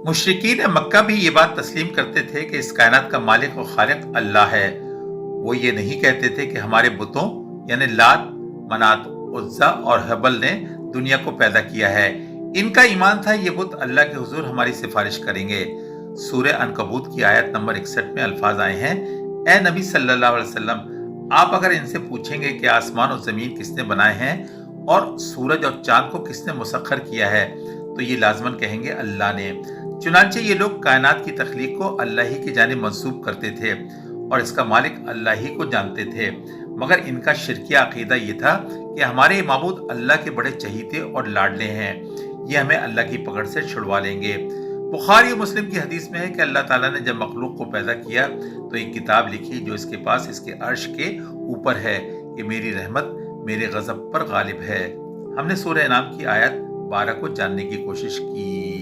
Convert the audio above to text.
मुशरिकीन मक्का भी ये बात तस्लीम करते थे कि इस कायनात का मालिक और खालिक अल्लाह है। वो ये नहीं कहते थे कि हमारे बुतों यानी लात, मनात, उज्जा और हबल ने दुनिया को पैदा किया है। इनका ईमान था ये बुत अल्लाह के हुजूर हमारी सिफारिश करेंगे। सूरह अनकबूत की आयत नंबर 61 में अल्फाज आए हैं, ए नबी सल्लल्लाहु अलैहि वसल्लम, आप अगर इनसे पूछेंगे कि आसमान और जमीन किसने बनाए हैं और सूरज और चांद को किसने मुसख्खर किया है, तो ये लाजमन कहेंगे अल्लाह ने। चुनांचे ये लोग कायनात की तख्लीक को अल्लाह ही की जानिब मंसूब करते थे और इसका मालिक अल्लाह ही को जानते थे, मगर इनका शिरकिया अकीदा ये था कि हमारे माबूद अल्लाह के बड़े चहीते और लाडले हैं, ये हमें अल्लाह की पकड़ से छुड़वा लेंगे। बुखारी और मुस्लिम की हदीस में है कि अल्लाह ताला ने जब मखलूक को पैदा किया तो एक किताब लिखी जो इसके पास इसके अर्श के ऊपर है कि मेरी रहमत मेरे गजब पर गालिब है। हमने सूरह इनाम की आयत 12 को जानने की कोशिश की।